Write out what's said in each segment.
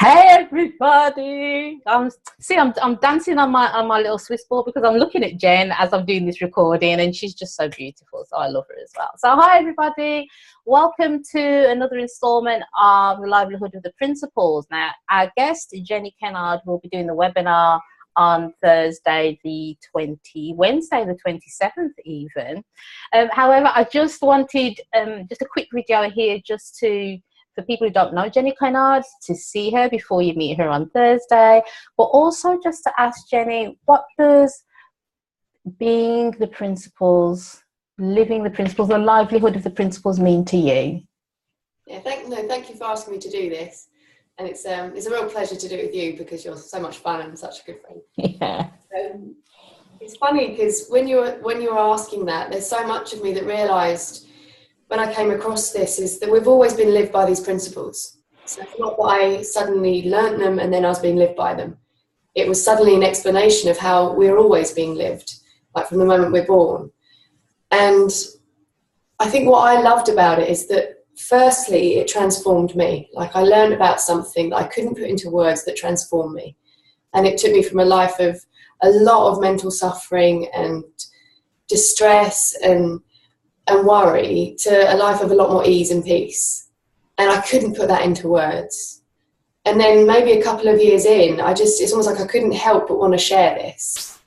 Hey everybody! I'm dancing on my little Swiss ball because I'm looking at Jen as I'm doing this recording, and she's just so beautiful. So I love her as well. So hi everybody! Welcome to another instalment of the Livelihood of the Principles. Now our guest Jenny Kennard will be doing the webinar on Wednesday the 27th even. However, I just wanted just a quick video here just to, for people who don't know Jenny Kennard, to see her before you meet her on Thursday, but also just to ask Jenny, what does being the principles, living the principles, the livelihood of the principles mean to you? Yeah, thank you for asking me to do this. And it's a real pleasure to do it with you because you're so much fun and such a good friend. Yeah. It's funny because when you were asking that, there's so much of me that realised when I came across this is that we've always been lived by these principles. So it's not that I suddenly learnt them and then I was being lived by them. It was suddenly an explanation of how we're always being lived, like from the moment we're born. And I think what I loved about it is that firstly, it transformed me. Like I learned about something that I couldn't put into words that transformed me. And it took me from a life of a lot of mental suffering and distress and worry to a life of a lot more ease and peace. And I couldn't put that into words. And then maybe a couple of years in, it's almost like I couldn't help but want to share this.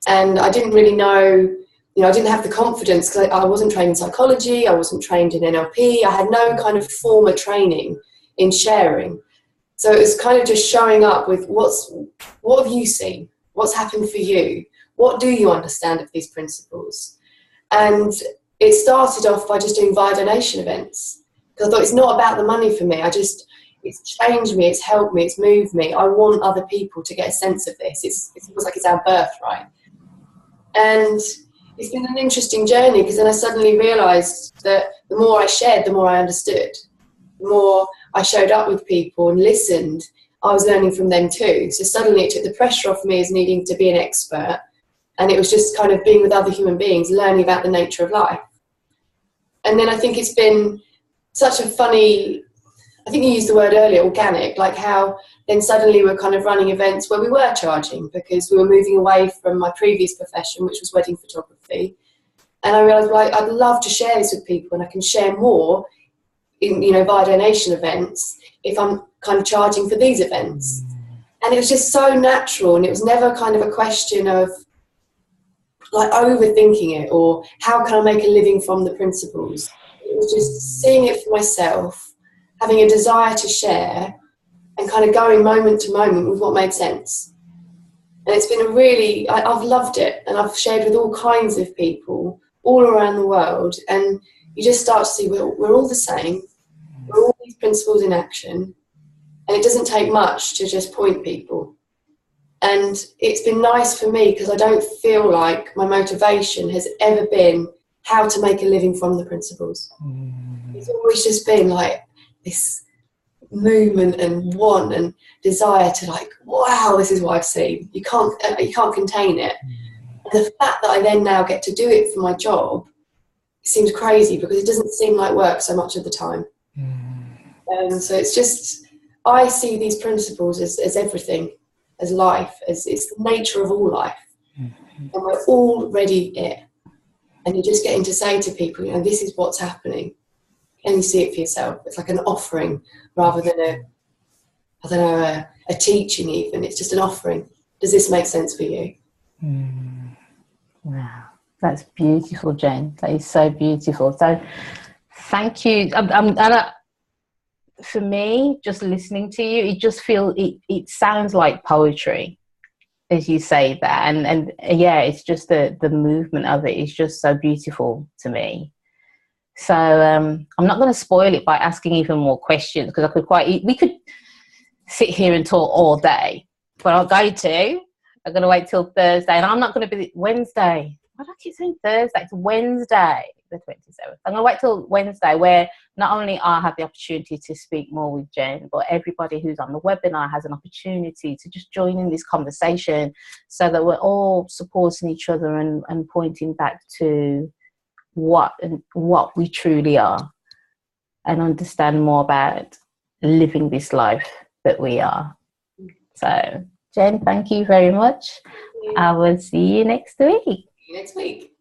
And I didn't really know, I didn't have the confidence because I wasn't trained in psychology, I wasn't trained in NLP, I had no kind of formal training in sharing. So it was kind of just showing up with what have you seen? What's happened for you? What do you understand of these principles? And it started off by just doing via donation events. Because I thought it's not about the money for me. It's changed me, it's helped me, it's moved me. I want other people to get a sense of this. It's almost like it's our birthright. And it's been an interesting journey because then I suddenly realised that the more I shared, the more I understood. The more I showed up with people and listened, I was learning from them too. So suddenly it took the pressure off me as needing to be an expert. And it was just kind of being with other human beings, learning about the nature of life. And then I think it's been such a funny, I think you used the word earlier, organic, like how then suddenly we're kind of running events where we were charging because we were moving away from my previous profession, which was wedding photography. And I realised, well, I'd love to share this with people, and I can share more in, via donation events if I'm kind of charging for these events. And it was just so natural, and it was never kind of a question of like overthinking it or how can I make a living from the principles. It was just seeing it for myself, having a desire to share, and kind of going moment to moment with what made sense. And it's been I've loved it, and I've shared with all kinds of people all around the world, and you just start to see we're all the same, we're all these principles in action, and it doesn't take much to just point people. And it's been nice for me because I don't feel like my motivation has ever been how to make a living from the principles. It's always just been like this movement and want and desire to like, wow, this is what I've seen. You can't contain it. And the fact that I then now get to do it for my job, it seems crazy because it doesn't seem like work so much of the time. So it's just, I see these principles as everything, as life, as it's the nature of all life. And we're already it. And you're just getting to say to people, this is what's happening. And you see it for yourself. It's like an offering rather than a teaching even. It's just an offering. Does this make sense for you? Wow, that's beautiful, Jen. That is so beautiful. So thank you. For me, just listening to you, it sounds like poetry as you say that, and yeah, it's just the movement of it is just so beautiful to me. So I'm not going to spoil it by asking even more questions because we could sit here and talk all day, but I'm going to wait till Thursday, and I'm not going to be Wednesday. Why do I keep saying Thursday? It's Wednesday the 27th. I'm going to wait till Wednesday where not only I have the opportunity to speak more with Jen, but everybody who's on the webinar has an opportunity to just join in this conversation so that we're all supporting each other and pointing back to what we truly are and understand more about living this life that we are. So, Jen, thank you very much. I will see you next week. Next week.